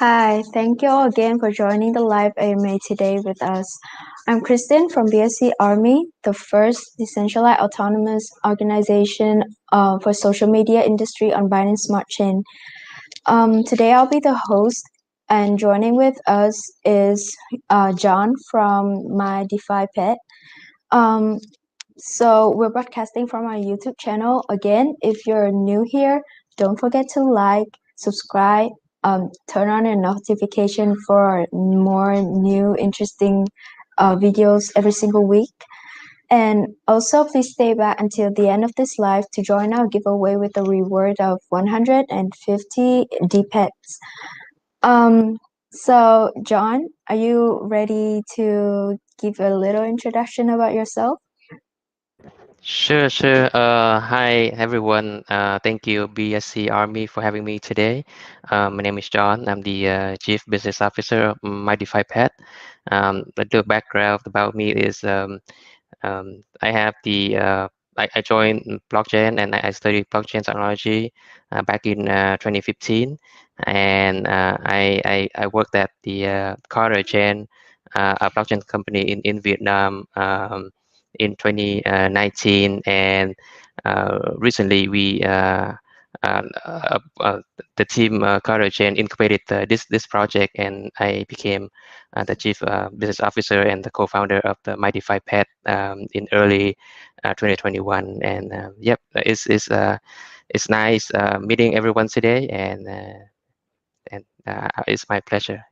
Hi, thank you all again for joining the live AMA today with us. I'm Kristen from BSC Army, the first decentralized autonomous organization for social media industry on Binance Smart Chain. Today I'll be the host, and joining with us is John from my DeFi Pet. So we're broadcasting from our YouTube channel. Again, if you're new here, don't forget to like, subscribe, turn on your notification for more new interesting videos every single week. And also, please stay back until the end of this live to join our giveaway with a reward of 150 DPEX. So John, are you ready to give a little introduction about yourself? Sure. Hi, everyone. Thank you, BSC Army, for having me today. My name is John. I'm the Chief Business Officer of my DeFi Pet. A little background about me is I have I joined blockchain and I studied blockchain technology back in 2015, and I worked at the Carter Chain, a blockchain company in Vietnam. In 2019, and recently uh, uh, uh, the team Carter Chain incubated this project, and I became the chief business officer and the co-founder of the Defy Pet in early 2021. And yep, it's nice meeting everyone today, and it's my pleasure.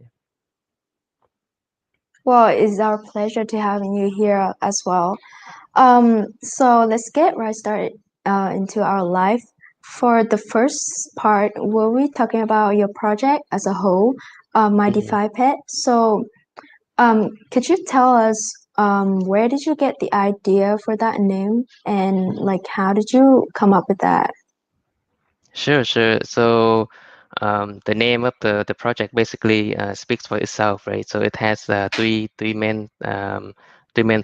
Well, it's our pleasure to having you here as well. So let's get right started into our live. For the first part, we'll be talking about your project as a whole, My Mhm. DeFi Pet. So, could you tell us where did you get the idea for that name, and like how did you come up with that? Sure. So the name of the project basically speaks for itself, right? So it has three main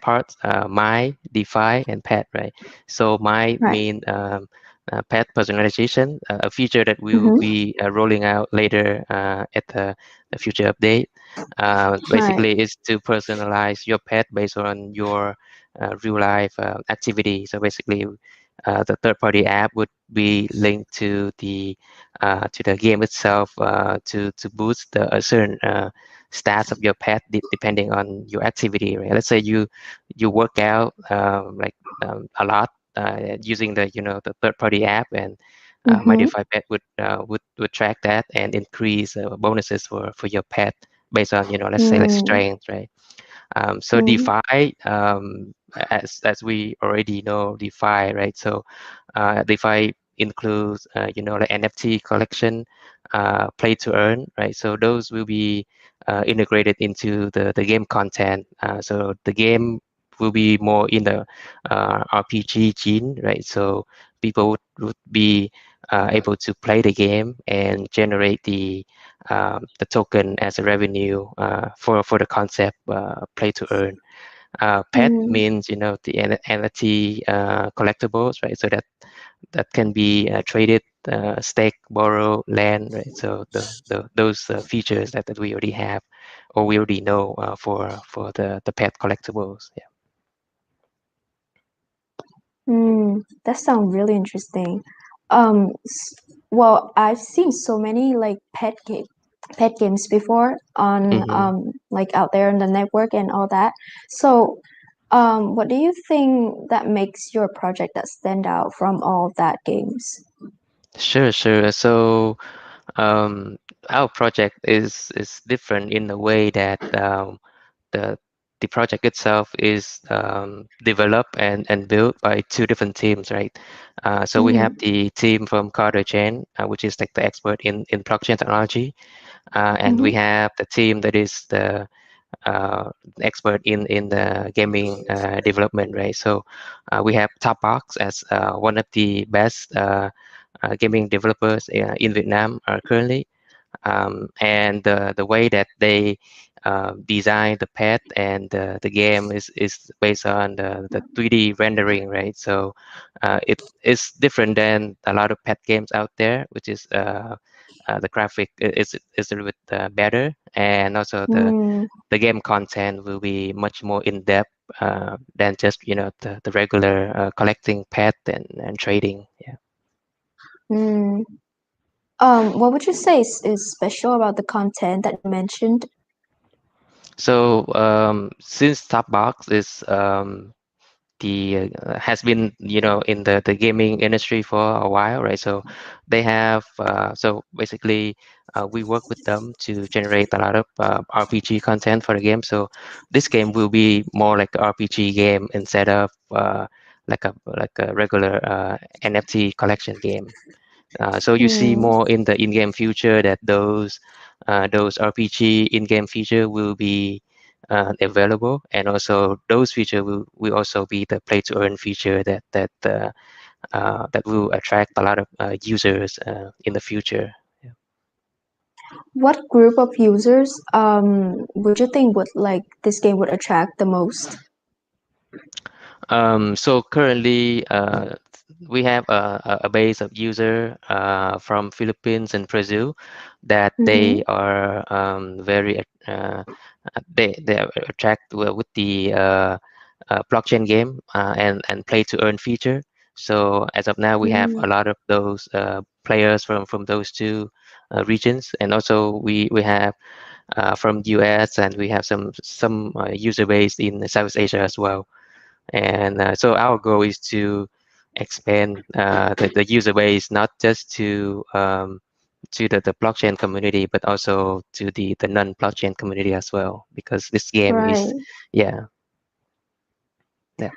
parts: my, DeFi, and pet, right? So my Right. mean pet personalization, a feature that we will Mm-hmm. be rolling out later at the future update. Right. Basically, is to personalize your pet based on your real life activity. So basically, the third-party app would be linked to the game itself to boost a certain stats of your pet depending on your activity. Right? Let's say you work out a lot using the third-party app, and my Mm-hmm. DeFi Pet would track that and increase bonuses for your pet based on let's say like Mm-hmm. strength, right? So DeFi, as we already know, DeFi, right? So DeFi includes, like NFT collection, play to earn, right? So those will be integrated into the game content. So the game will be more in the RPG gene, right? So people would be able to play the game and generate the token as a revenue for the concept play to earn. Pet Mm-hmm. means the NFT collectibles, right? So that can be traded, stake, borrow, land, right? So those features that we already have or we already know for the pet collectibles. Yeah. That sounds really interesting. Well, I've seen so many like pet games before on Mm-hmm. like out there on the network and all that. So, what do you think that makes your project that stand out from all of that games? Sure. So um, our project is different in the way that the the project itself is developed and built by two different teams, right? So we have Mm-hmm. the team from Carter Chain, which is like the expert in blockchain technology, and we Mm-hmm. have the team that is the expert in the gaming development, right? So we have Topbox as one of the best gaming developers in Vietnam currently, and the way that they design the pet and the game is based on the 3D rendering, right? So it is different than a lot of pet games out there, which is the graphic is a little bit better, and also Mm, the game content will be much more in depth than just the regular collecting pet and trading. Yeah. mm. What would you say is special about the content that you mentioned? So since Topbox is the has been in the gaming industry for a while, right? So they have so basically we work with them to generate a lot of RPG content for the game. So this game will be more like a RPG game instead of like a regular NFT collection game. So you see Mm, more in the in-game future that those RPG in-game feature will be available, and also those feature will also be the play-to-earn feature that will attract a lot of users in the future. Yeah. what group of users would you think would like this game would attract the most? So currently, we have a base of user from Philippines and Brazil that Mm-hmm. they are very they are attract with the blockchain game and play to earn feature. So as of now, we have Mm, a lot of those players from those two regions, and also we have from US, and we have some user base in South Asia as well. And so our goal is to expand the user base, not just to the blockchain community, but also to the non-blockchain community as well, because this game is, right. yeah, yeah.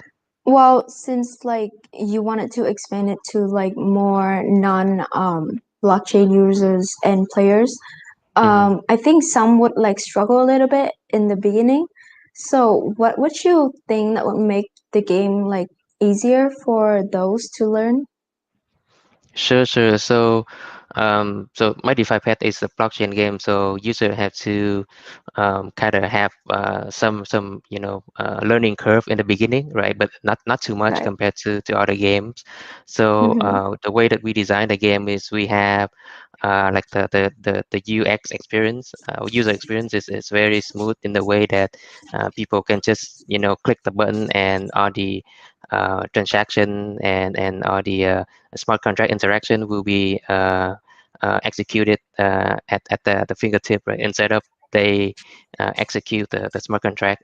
Well, since like you wanted to expand it to like more non blockchain users and players, Hmm. I think some would like struggle a little bit in the beginning. So what would you think that would make the game like easier for those to learn? Sure, sure. So my DeFi Pet is a blockchain game, so user have to kind of have some learning curve in the beginning, right? But not too much Right. compared to other games. So Mm-hmm. the way that we design the game is we have like the UX experience, user experience is very smooth in the way that people can just click the button, and all the transaction and all the smart contract interaction will be executed at the fingertip, right? Instead of they execute the smart contract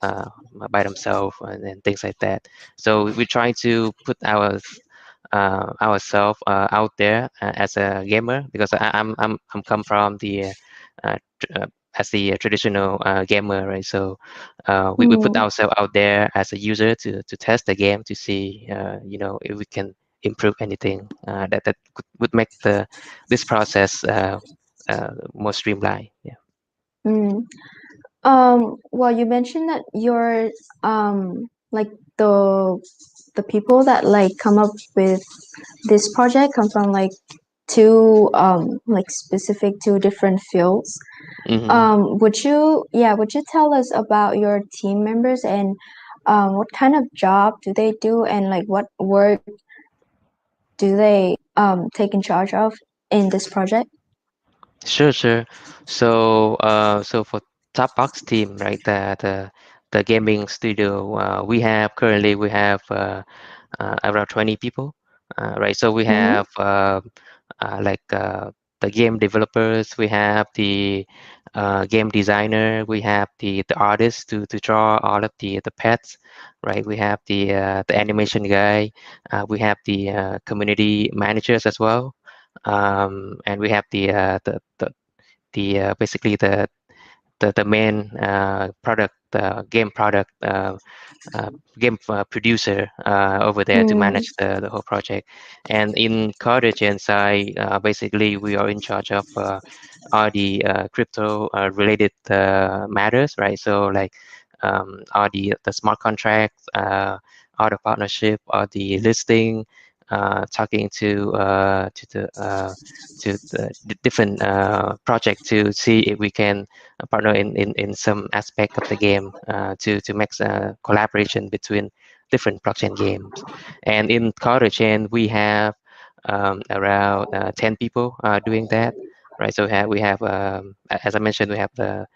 by themselves and things like that. So we try to put ourselves out there as a gamer, because I'm come from the as the traditional gamer, right? So we put Mm, ourselves out there as a user to test the game to see if we can improve anything that would make this process more streamlined. Yeah. mm. Well, you mentioned that you're like the the people that like come up with this project come from like specific two different fields. Hmm. Would you tell us about your team members and what kind of job do they do and like what work do they take in charge of in this project? Sure, sure. So for Top Box team, right, the gaming studio, we have around 20 people, right? So we Mm-hmm. have like the game developers, we have the game designer, we have the artists to draw all of the pets, right? We have the animation guy, we have the community managers as well, and we have the basically the main product game product game producer over there to Mm, manage the whole project. And in Cottage and side, basically we are in charge of all the crypto related matters, right? So like all the smart contracts, all the partnership, all the listing, talking to the different project to see if we can partner in some aspect of the game to make collaboration between different blockchain games. And in Quarter Chain, we have around 10 people doing that. right? So as I mentioned, we have the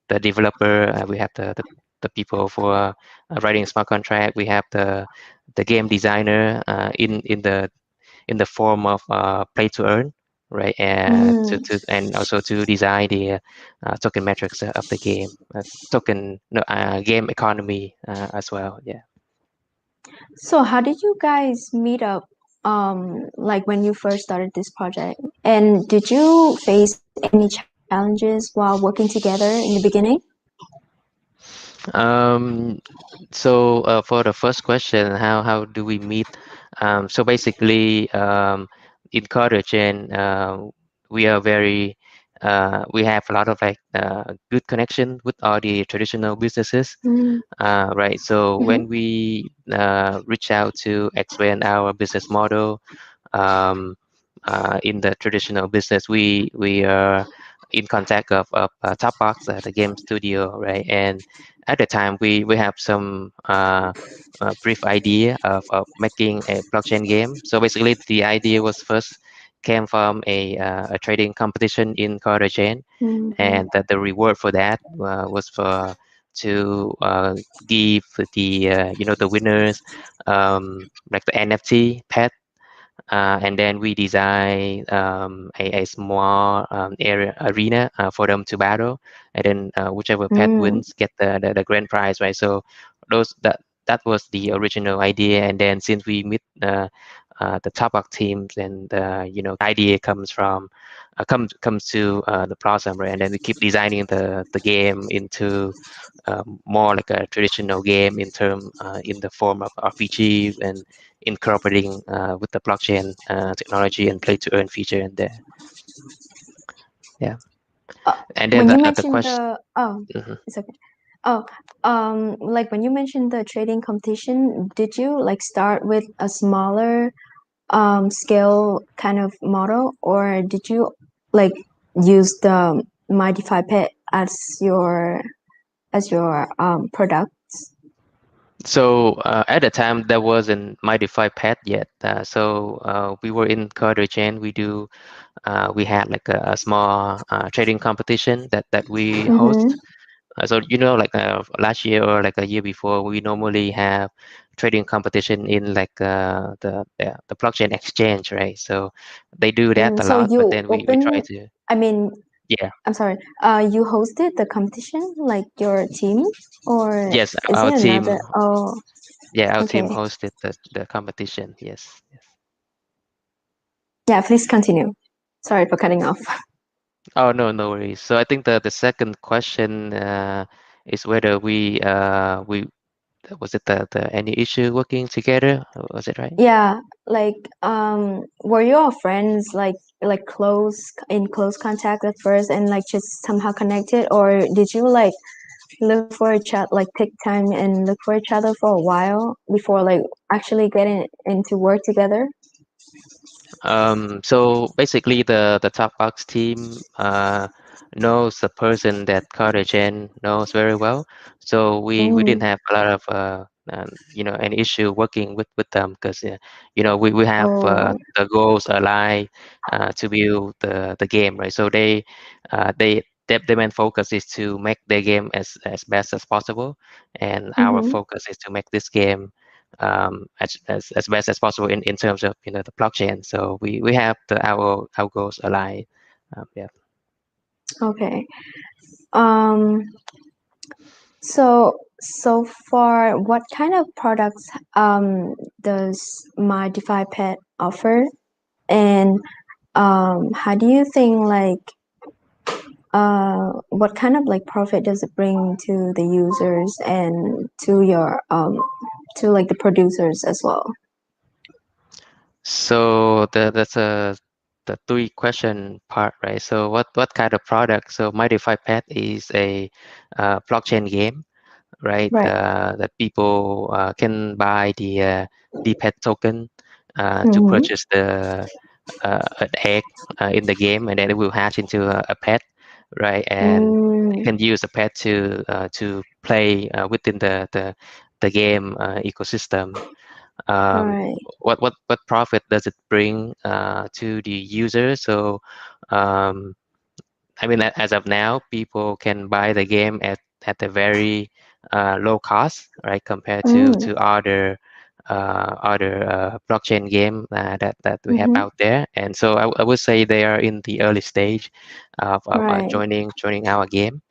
the developer, we have the people for writing smart contract, we have the game designer in the form of play to earn, right? Mm. And also to design the token metrics of the game, token no, game economy as well. Yeah. So how did you guys meet up? Like when you first started this project, and did you face any challenges while working together in the beginning? Um, for the first question, how do we meet? So basically, in Cottagen, we are very we have a lot of like good connection with all the traditional businesses, Mm. right? So Mm-hmm. when we reach out to explain our business model, um, in the traditional business, we are in contact of Topbox, the game studio, right? And at the time, we have some brief idea of making a blockchain game. So basically, the idea was first came from a trading competition in Cottagen, Mm-hmm. and that the reward for that was for to give the the winners like the NFT pet, and then we design a small area arena for them to battle, and then whichever pet Mm. wins get the grand prize, right? So those that was the original idea, and then since we meet the top up teams, and idea comes from comes to the Blossom, right? And then we keep designing the game into more like a traditional game in the form of RPGs, and incorporating with the blockchain technology and play to earn feature in there. Yeah, and then When you the mentioned question. the Mhm. it's okay. Oh, like when you mentioned the trading competition, did you like start with a smaller scale kind of model, or did you like use the my DeFi Pet as your product? So at the time there wasn't my DeFi Pet yet. We were in Carter Chain. We had like a small trading competition that we Mm-hmm. host. So like last year or like a year before, we normally have trading competition in like the blockchain exchange, right? So they do that Mm, a so lot, but you then we try open, to. I mean, Yeah. I'm sorry, you hosted the competition, like your team, or Yes, is our it another? team. Oh, Yeah, our team okay. hosted the competition. Yes. Yes. Yeah, please continue. Sorry for cutting off. Oh, no, no worries. So I think the second question is whether we was it the any issue working together? Was it right? Yeah, like were you all friends like close contact at first and like just somehow connected, or did you like look for each other, like take time and look for each other for a while before like actually getting into work together? So basically, the top box team knows the person that Carter Chen knows very well. So we Mm. didn't have a lot of an issue working with them, because we have Oh, the goals aligned to build the game, right? So their main focus is to make their game as best as possible, and our mm-hmm. focus is to make this game as best as possible in terms of the blockchain. So we have our goals aligned. Yeah. Okay. Um, so far, what kind of products does my DeFi Pet offer? And how do you think like what kind of like profit does it bring to the users and to your to like the producers as well? So that's the three question part, right? So what kind of product? So my DeFi Pet is a blockchain game, right? Right. That people can buy the pet token to Mm-hmm. purchase an egg in the game, and then it will hatch into a pet, right? And you Mm, can use a pet to play within the game ecosystem. um, right. what profit does it bring to the user? So Um, I mean, as of now, people can buy the game at a very low cost, right, compared Mm, to other blockchain game that we have mm-hmm. out there. And so I would say they are in the early stage of Right, joining our game.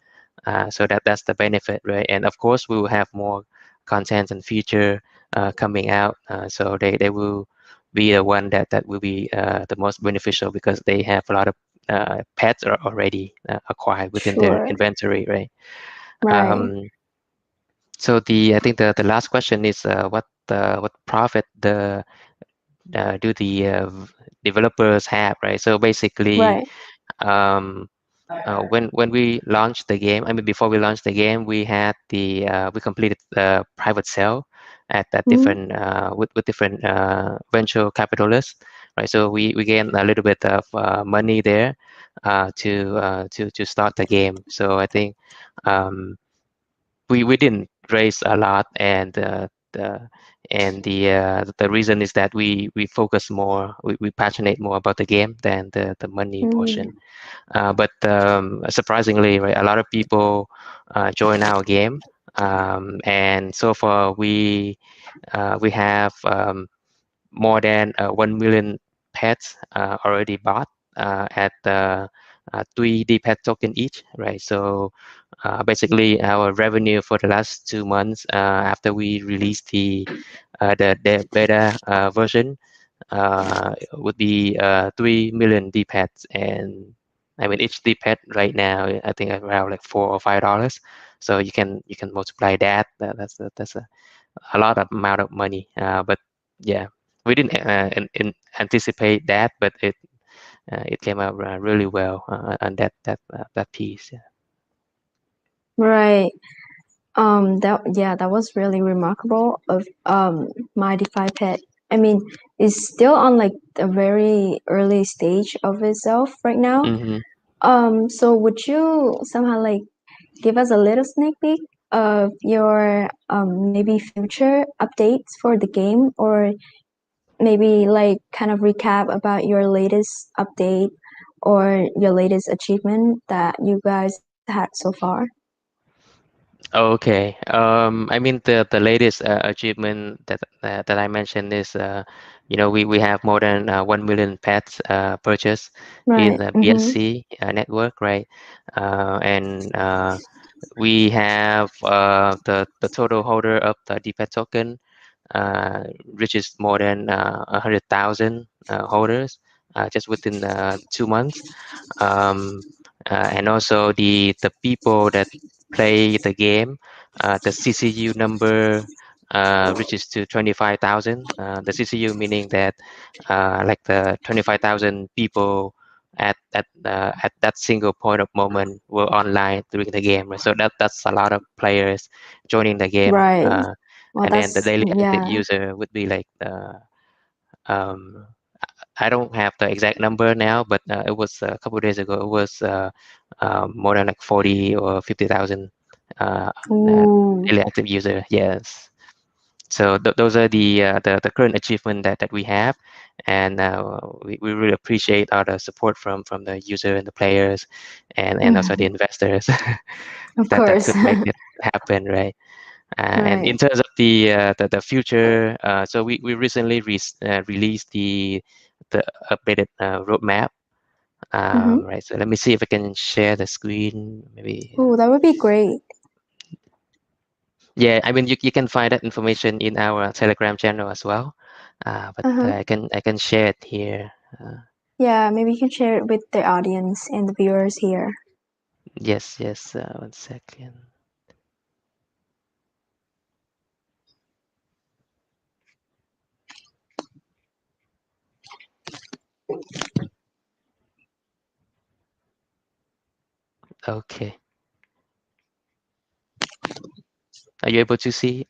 So that's the benefit, right? And of course, we will have more content and feature coming out. So they will be the one that will be the most beneficial because they have a lot of pets are already acquired within their sure. inventory, right? Right, Um, so I think the last question is what profit do the developers have, right? So basically, right. um, when we launched the game, I mean, before we launched the game, we completed the private sale at Mm, different with different venture capitalists, right? So we gained a little bit of money there to start the game. So I think um, we didn't raise a lot, and the the reason is that we focus more, we passionate more about the game than the money mm, portion. But surprisingly, right, a lot of people join our game, and so far we have more than 1 million pets already bought at 3D pet token each, right? So basically, our revenue for the last 2 months after we released the beta version would be 3 million D-pads, and I mean each D-pad right now I think around like $4 or $5. So you can multiply that. That's a lot of amount of money. But yeah, we didn't anticipate that, but it came out really well on that piece. Yeah. right. That was really remarkable of my DeFi Pet. I mean, it's still on like a very early stage of itself right now. Mm-hmm. So would you somehow like give us a little sneak peek of your maybe future updates for the game, or maybe like kind of recap about your latest update or your latest achievement that you guys had so far? Okay. I mean the latest achievement that I mentioned is we have more than 1 million pets purchased in Right. the Mm-hmm. BSC network, right? And we have the total holder of the DPET token reaches more than 100,000 holders just within 2 months. um, and also the people that play the game, the CCU number reaches to 25,000. The CCU meaning that like the 25,000 people at that single point of moment were online during the game. Right? So that's a lot of players joining the game. Right. Well, And then the that's daily active yeah. user would be like um, I don't have the exact number now, but it was a couple of days ago. It was more than like 40 or 50,000 uh, uh, Ooh, daily active user. Yes. So those are the current achievement that we have, and we really appreciate all the support from the user and the players, and also the investors of that course. could make it happen, right? And Right. in terms of the future, so we recently released the updated roadmap. Mm-hmm. Right. So let me see if I can share the screen. Maybe. Oh, that would be great. Yeah. I mean, you can find that information in our Telegram channel as well. But Uh-huh. I can share it here. Uh, Yeah, maybe you can share it with the audience and the viewers here. yes. Yes. 1 second. Okay. Are you able to see?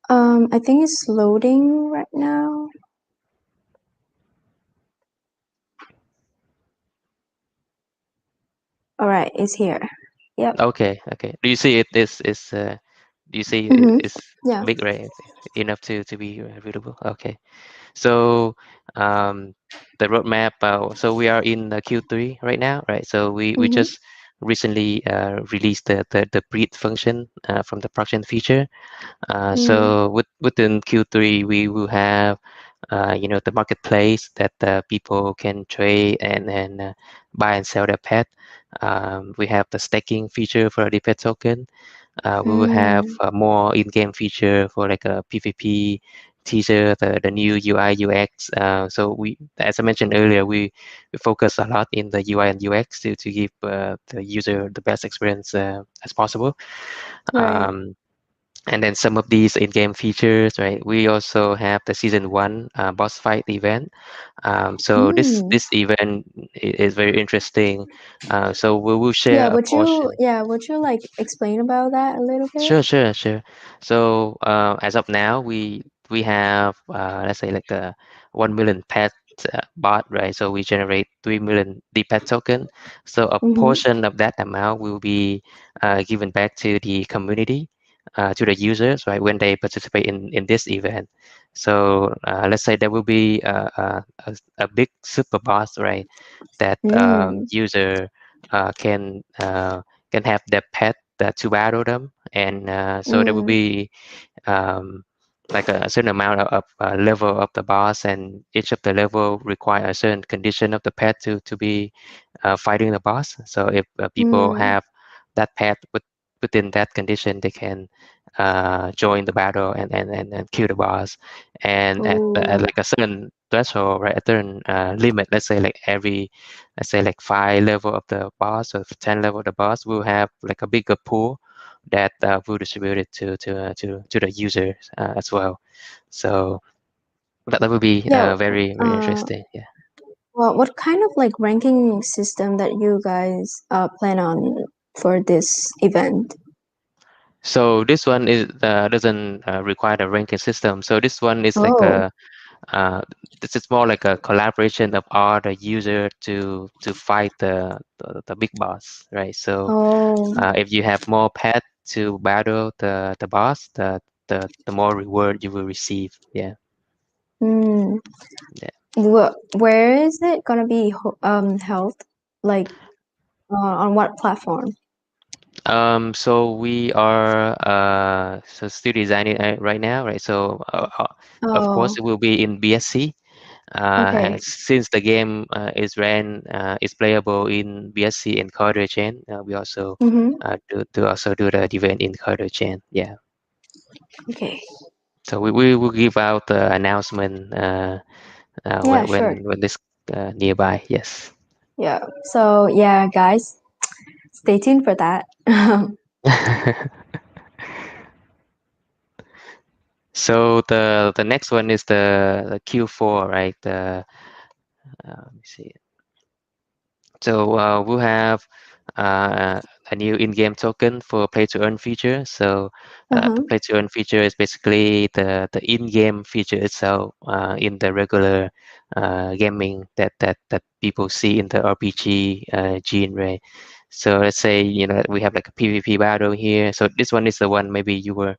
I think it's loading right now. All right, it's here. Yep. Okay. Okay. Do you see it? Is Do you see Mm-hmm. it's Yeah. big, right? Enough to be readable. Okay. So um, the roadmap. So we are in the Q3 right now, right? So we Mm-hmm. just recently released the breed function from the production feature. Mm, So within Q3, we will have the marketplace that people can trade and buy and sell their pet. We have the staking feature for the pet token. We will have mm, more in-game feature for like a PvP teaser, the new UI UX. So as I mentioned earlier, we focus a lot in the UI and UX to give the user the best experience as possible. right. Um, and then some of these in-game features, right? We also have the season one boss fight event. So this Mm. this event is very interesting. So we will share a portion. Would you like explain about that a little bit? Sure. So as of now, we have let's say like a 1 million pet bot, right? So we generate 3 million D pet token. So a Mm-hmm. portion of that amount will be given back to the community, to the users, right? When they participate in this event. So let's say there will be a big super boss, right? That Mm, user can have their pet to battle them, and so there will mm, be um, like a certain amount of level of the boss, and each of the level require a certain condition of the pet to be fighting the boss. So if people mm. have that pet within that condition, they can join the battle and kill the boss. And at Oh, like a certain threshold, right, a certain limit, let's say like 5 level of the boss or 10 level of the boss, will have like a bigger pool that will distribute it to the users as well. So that will be yeah. very Uh, interesting. Yeah. well, what kind of like ranking system that you guys plan on for this event? So this one is doesn't require a ranking system. So this one is like Oh, uh, this is more like a collaboration of all the user to fight the big boss, right? So oh, if you have more pet to battle the boss, the more reward you will receive. Yeah. mm. Yeah. Where is it gonna be held? Like on what platform? So we are so still designing right now, right? So of course Oh, it will be in BSC. okay. Since the game is playable in BSC and Corridor chain, we also Mm-hmm. do the event in Corridor chain. Yeah. Okay. So we will give out the announcement Yeah, sure. when this nearby. Yes. Yeah. So yeah, guys, stay tuned for that. So the next one is the Q4, right? Let me see. So we'll have a new in-game token for play-to-earn feature. So the Uh-huh. play-to-earn feature is basically the in-game feature itself in the regular gaming that people see in the RPG genre. So let's say we have like a PvP battle here. So this one is the one maybe you were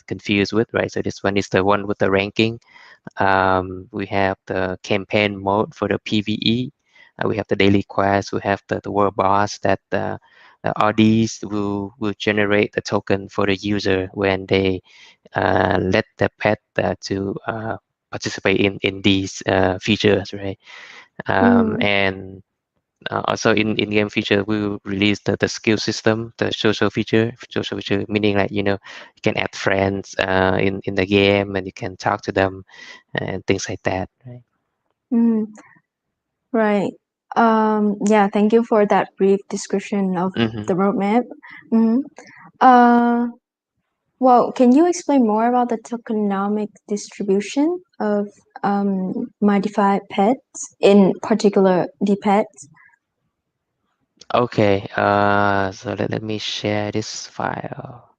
confused with, right? So this one is the one with the ranking. We have the campaign mode for the PvE. We have the daily quest. We have the world boss that all these will generate the token for the user when they let the pet to participate in these features, right? Mm, And also in-game feature, we will release the skill system, the social feature meaning like you can add friends in the game and you can talk to them and things like that, right? mm, right. Yeah, thank you for that brief description of hmm the roadmap. Mm. Uh, well, can you explain more about the tokenomic distribution of my DeFi pets, in particular the pets? Okay, so let me share this file.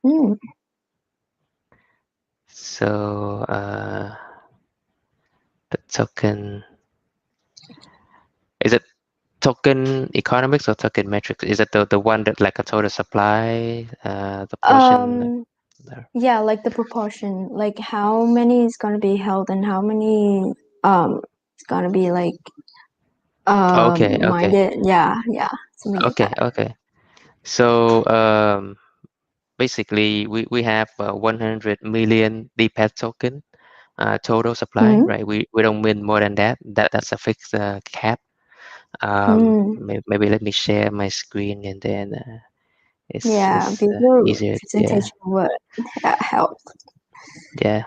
Mm, So the token is it token economics or token metrics? Is it the one that like a total supply, the portion Um, there? yeah, like the proportion, like how many is gonna be held and how many is gonna be like Okay, okay, minded. Yeah, something like okay, that. okay. So basically, we have 100 million DPET token total supply, Mm-hmm. right? We don't win more than that. That's a fixed cap. Mm, Maybe let me share my screen and then yeah, it's visual easier. Yeah, presentation would help. yeah.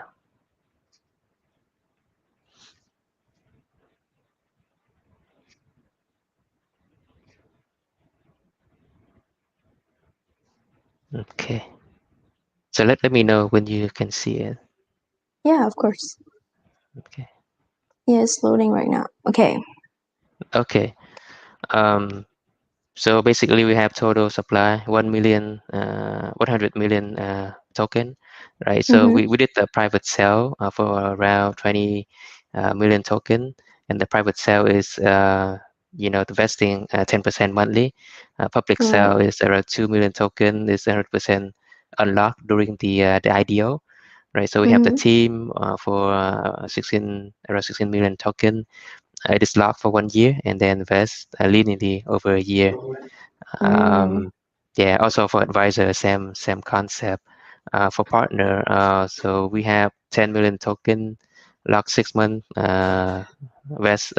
Okay. So let me know when you can see it. Yeah, of course. Okay. Yeah, it's loading right now. Okay. Okay. Um, so basically we have total supply 100 million token, right? So Mm-hmm. we did the private sale for around 20 million token, and the private sale is the vesting 10% monthly. Public Right. sale is around 2 million token is 100% unlocked during the IDO, right? So we have the Mm-hmm. team for around 16 million token. It is locked for 1 year and then vest linearly over a year. Mm, Yeah, also for advisor, same concept. For partner, so we have 10 million token, lock 6 months, vest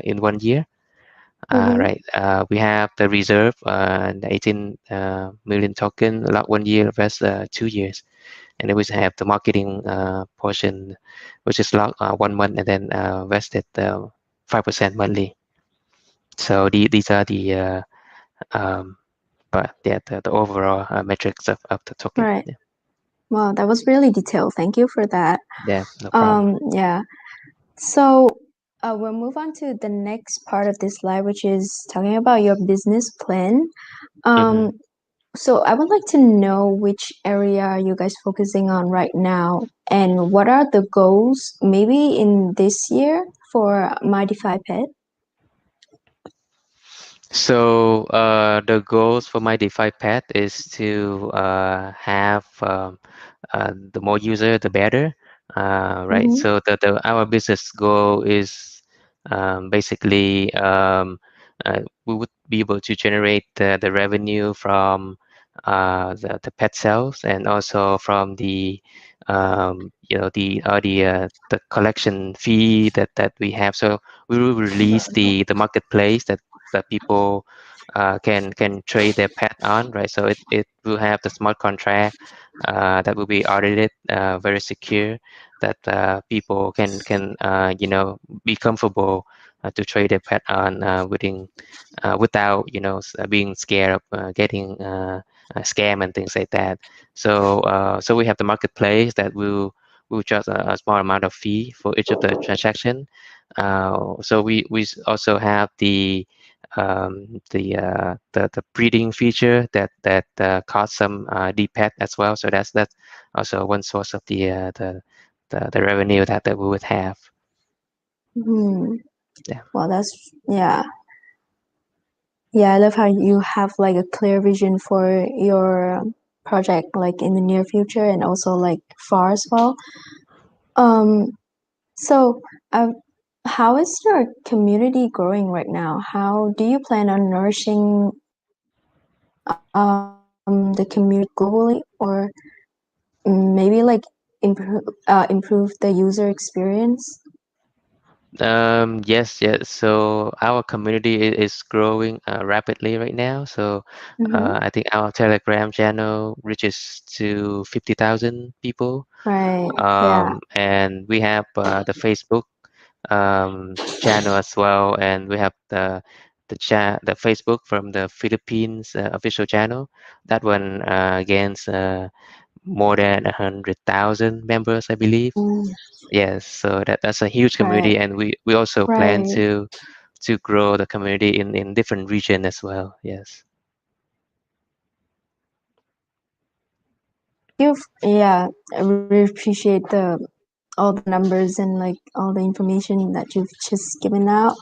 in 1 year. mm-hmm. Right. We have the reserve, the 18 million token, lock 1 year, vest 2 years. And then we have the marketing portion, which is locked 1 month and then vested 5% monthly. So these are the um, but yeah, the overall metrics of the token. Right. Yeah, Wow, that was really detailed. Thank you for that. yeah, no problem. Yeah. So we'll move on to the next part of this slide, which is talking about your business plan. Hmm. Um, so I would like to know which area are you guys focusing on right now, and what are the goals maybe in this year for my DeFi Pet? So the goals for my DeFi Pet is to have the more user, the better. Right. Mm-hmm. So our business goal is basically we would be able to generate the revenue from the pet sales and also from the collection fee that we have. So we will release the marketplace that people can trade their pet on, right? So it will have the smart contract that will be audited, very secure, that people can be comfortable to trade their pet on without being scared of getting scam and things like that. So we have the marketplace that will charge a small amount of fee for each of the transaction. So we also have the breeding feature that costs some DPET as well. So that's also one source of the revenue that we would have. Hmm. Yeah. Well, that's yeah. Yeah, I love how you have like a clear vision for your project like in the near future and also like far as well. Um, so uh, how is your community growing right now? How do you plan on nourishing the community globally or maybe like improve the user experience? Yes. So our community is growing rapidly right now. So Mm-hmm. I think our Telegram channel reaches to 50,000 people. Right. Yeah. And we have the Facebook channel as well, and we have the Facebook from the Philippines official channel. That one gains more than 100,000 members, I believe. Mm, Yes, so that's a huge right. community, and we also plan Right. to grow the community in different region as well. Yes. Yeah, I really appreciate the all the numbers and like all the information that you've just given out.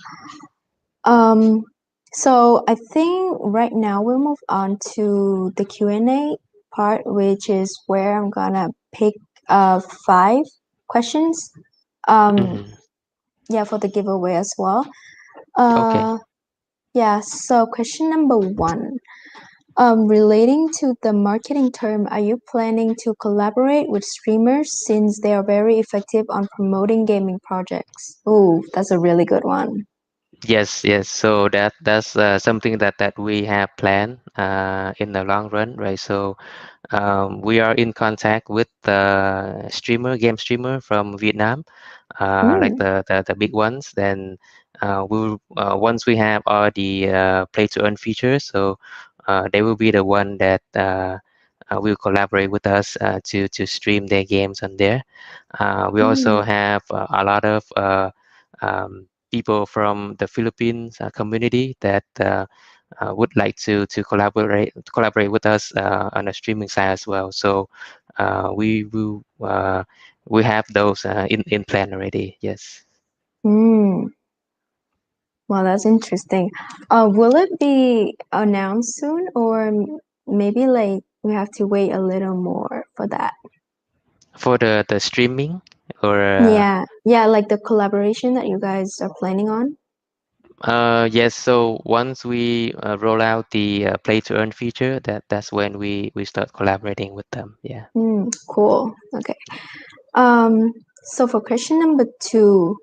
Um, So I think right now we'll move on to the Q&A part, which is where I'm gonna pick 5 questions. Um, Hmm. yeah, for the giveaway as well. Okay. Uh, yeah. So question number 1. Relating to the marketing term, are you planning to collaborate with streamers since they are very effective on promoting gaming projects? Oh, that's a really good one. Yes, yes. So that's something that we have planned in the long run, right? So we are in contact with the game streamer from Vietnam, like Mm, the big ones. Then once we have all the play to earn features, so they will be the one that will collaborate with us to stream their games on there. We also mm, have a lot of people from the Philippines community that would like to collaborate with us on the streaming side as well. So we have those in plan already. Yes. mm. Well, that's interesting. Will it be announced soon, or maybe like we have to wait a little more for that? For the streaming or Yeah, yeah, like the collaboration that you guys are planning on. yes. So once we roll out the play to earn feature, that's when we start collaborating with them. Yeah. Cool. Okay. Um, so for question number 2,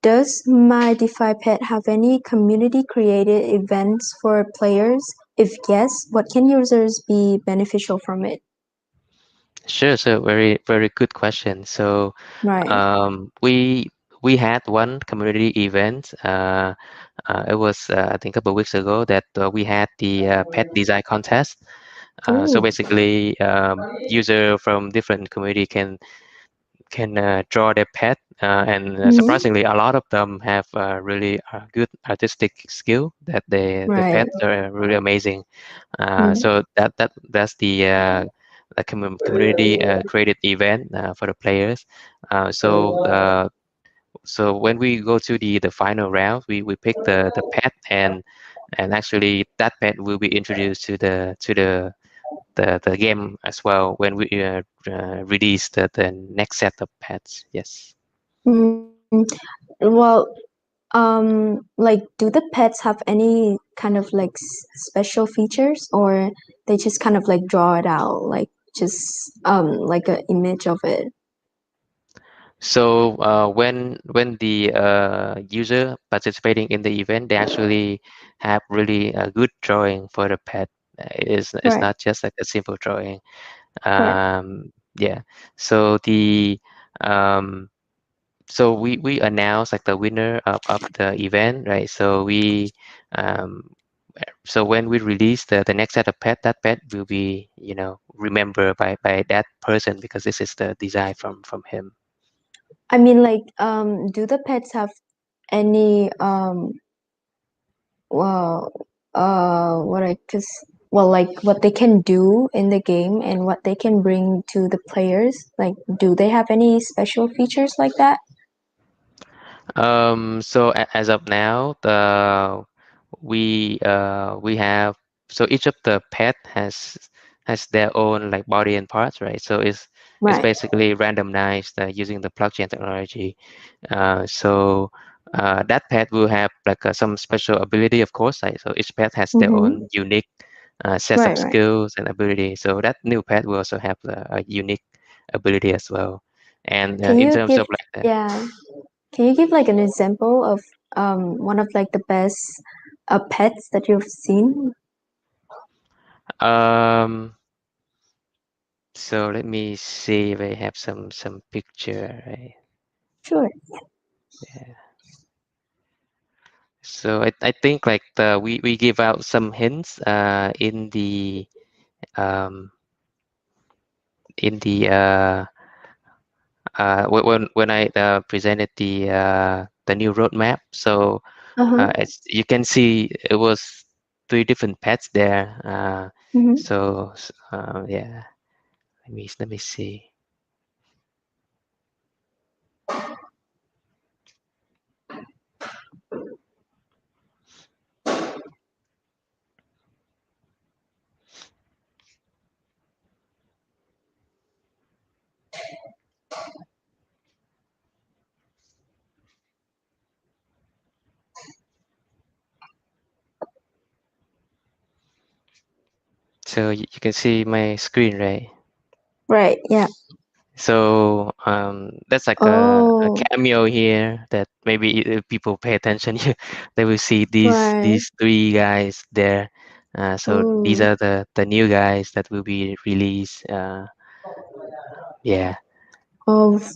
does my DeFi Pet have any community created events for players? If yes, what can users be beneficial from it? Sure. So very good question. So Right. we had one community event. It was I think a couple of weeks ago that we had the pet design contest. So Ooh. basically, user from different community can draw their pet, and Hmm. surprisingly, a lot of them have really good artistic skill. That the Right. pets are really amazing. Mm. So that's the community created event for the players. So when we go to the final round, we pick the pet, and actually that pet will be introduced to the game as well when we release the next set of pets. Yes. Mm. Well, like, do the pets have any kind of like special features, or they just kind of like draw it out, like just like an image of it? So when the user participating in the event, they actually have really a good drawing for the pet. It's Right. not just like a simple drawing. Right. Yeah. So the um, so we announce like the winner of the event, right? Um, so when we release the next set of pet, that pet will be remembered by that person because this is the design from him. I mean, like, do the pets have any well, what I cause well, like what they can do in the game and what they can bring to the players? Like, do they have any special features like that? So as of now, we have, so each of the pet has their own like body and parts, right? So it's Right. basically randomized using the blockchain technology. So that pet will have like some special ability, of course. Right? So each pet has their Mm-hmm. own unique sets of Right, right. skills and ability. So that new pet will also have a unique ability as well. And Can in you terms give, of like the yeah, can you give like an example of one of like the best pets that you've seen? um So let me see if I have some picture, right? Sure. Yeah. So I think like we give out some hints um in the when I presented the new roadmap. So Uh-huh. as you can see, it was 3 different pets there. Mm-hmm. Yeah, let me see. So you can see my screen, right? Right. Yeah. So that's like a Oh. cameo here that maybe if people pay attention, they will see Right. these three guys there. So these Ooh. are the new guys that will be released. Yeah,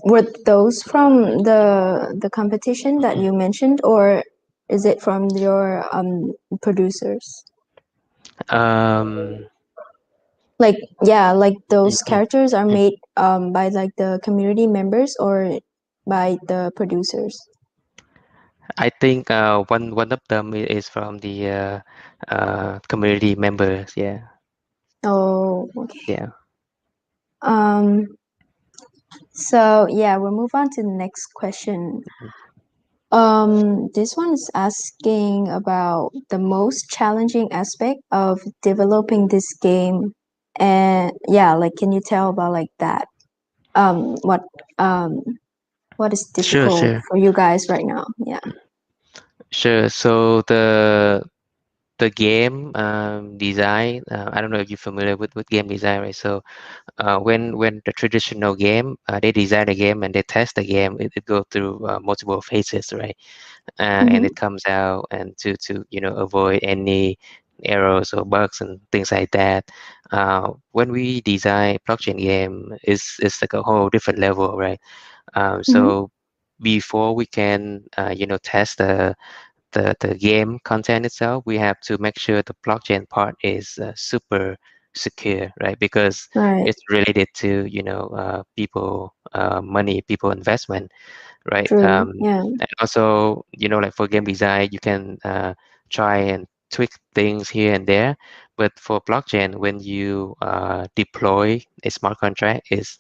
Were those from the competition that you mentioned, or is it from your producers? um, Like, yeah, like those mhm. characters are made by like the community members or by the producers. I think one of them is from the community members. Yeah, Oh, okay. yeah. Um, so yeah, we'll move on to the next question. This one is asking about the most challenging aspect of developing this game. And yeah, like can you tell about like that? Um, what um what is Sure, difficult sure, for you guys right now? Yeah. sure. So the game design. I don't know if you're familiar with game design, right? So when the traditional game, they design a game and they test the game, it go through multiple phases, right? And Mm-hmm. it comes out and to avoid any errors or bugs and things like that. When we design blockchain game, is like a whole different level, right? Mm-hmm. So before we can test the game content itself, we have to make sure the blockchain part is super secure, right? Because Right. it's related to people, money, people investment, right? True. Yeah. And also, like for game design, you can try and tweak things here and there. But for blockchain, when you deploy a smart contract, is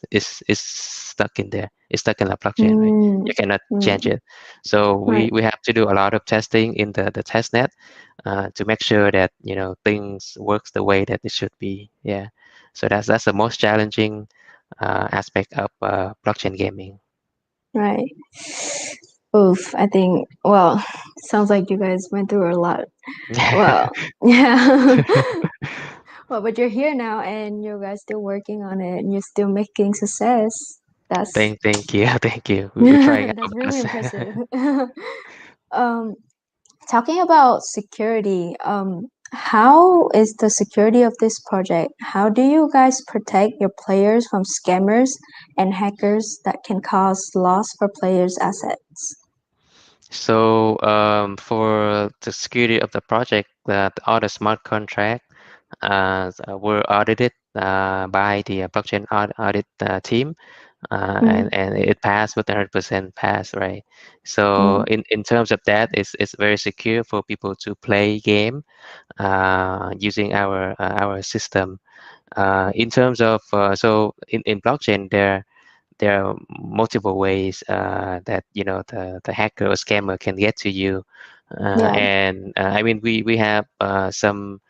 stuck in there. It's stuck in the blockchain, right? Mm, You cannot mm, change it. So right. we have to do a lot of testing in the test net to make sure that things works the way that it should be. Yeah. So that's the most challenging aspect of blockchain gaming. Right. Oof. I think. Well, sounds like you guys went through a lot. Well, yeah. Well, but you're here now, and you guys still working on it, and you're still making success. That's Thank you, thank you. We're trying our that's really best. impressive. um, Talking about security, how is the security of this project? How do you guys protect your players from scammers and hackers that can cause loss for players' assets? So for the security of the project, all the smart contract were audited by the blockchain audit team, Mm, and it passed with 100% pass, right? So mm, in terms of that, it's very secure for people to play game using our system. In terms of so in blockchain, there are multiple ways that the hacker or scammer can get to you, yeah, and I mean we have some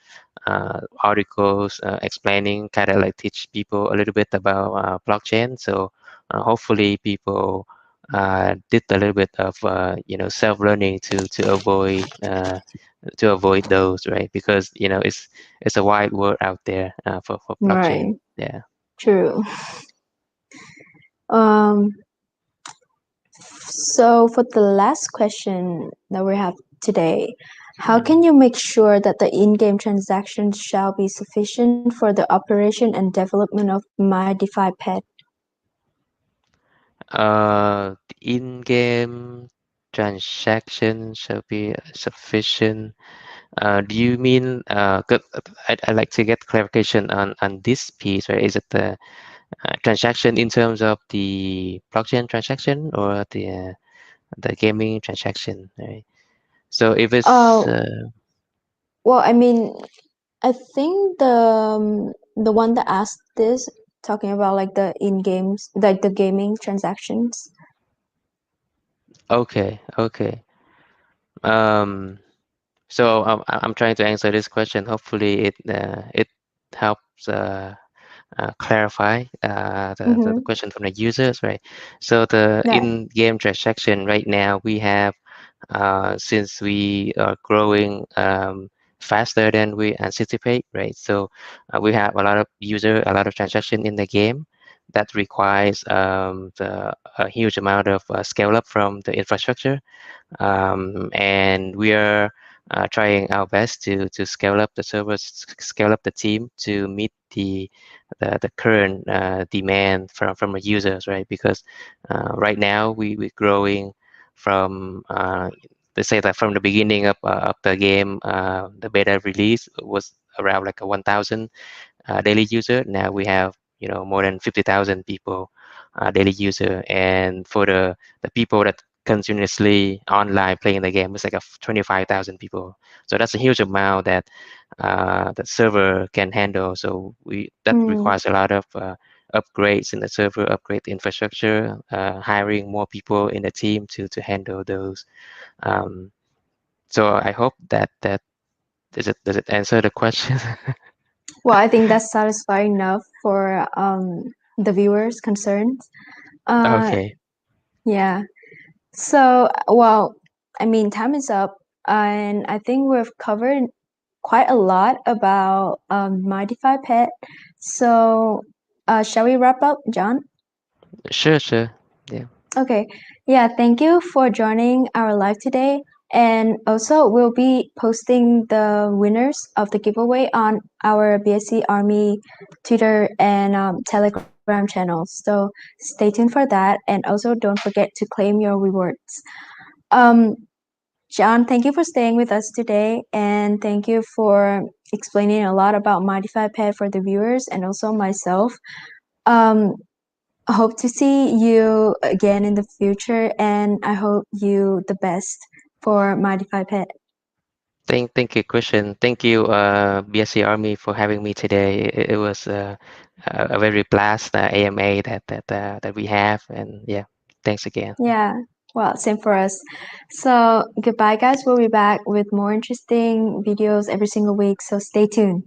articles explaining, kind of like teach people a little bit about blockchain. So hopefully people did a little bit of self-learning to avoid those, right? Because it's a wide world out there for blockchain. right, Yeah. true. Um, so for the last question that we have today, how can Mhm. you make sure that the in-game transactions shall be sufficient for the operation and development of my DeFi Pet? The in-game transaction shall be sufficient. Do you mean, 'cause I'd like to get clarification on this piece, right? Is it the transaction in terms of the blockchain transaction or the gaming transaction, right? So if it's Oh, well, I mean, I think the one that asked this talking about like the in games, like the gaming transactions. okay, okay. Um, so I'm trying to answer this question. Hopefully it helps clarify the Mm-hmm. question from the users, right? So the Right. in-game transaction right now we have, since we are growing faster than we anticipate, right? So we have a lot of user, a lot of transaction in the game that requires a huge amount of scale up from the infrastructure, and we are trying our best to scale up the servers, scale up the team to meet the current demand from the users, right? Because right now we're growing from let's say that from the beginning of the game, the beta release was around like a 1,000 daily user. Now we have more than 50,000 people daily user, and for the people that continuously online playing the game, it's like 25,000 people. So that's a huge amount that the server can handle. So that Mm. requires a lot of upgrades in the server, upgrade the infrastructure, hiring more people in the team to handle those. Um, so I hope that does it answer the question? Well, I think that's satisfying enough for the viewers' concerns. Uh, Okay. yeah. So, well, I mean, time is up, and I think we've covered quite a lot about my DeFi Pet. So, shall we wrap up, John? Sure. Yeah. Okay. Yeah, thank you for joining our live today. And also, we'll be posting the winners of the giveaway on our BSC Army Twitter and Telegram channels. So stay tuned for that. And also, don't forget to claim your rewards. Um, John, thank you for staying with us today. And thank you for explaining a lot about Modify Pet for the viewers and also myself. Um, I hope to see you again in the future, and I hope you the best for Modify Pet. Thank you, Christian. Thank you, BSC Army, for having me today. It was a very blast AMA that we have, and yeah, thanks again. Yeah, well, same for us. So, goodbye, guys. We'll be back with more interesting videos every single week, so stay tuned.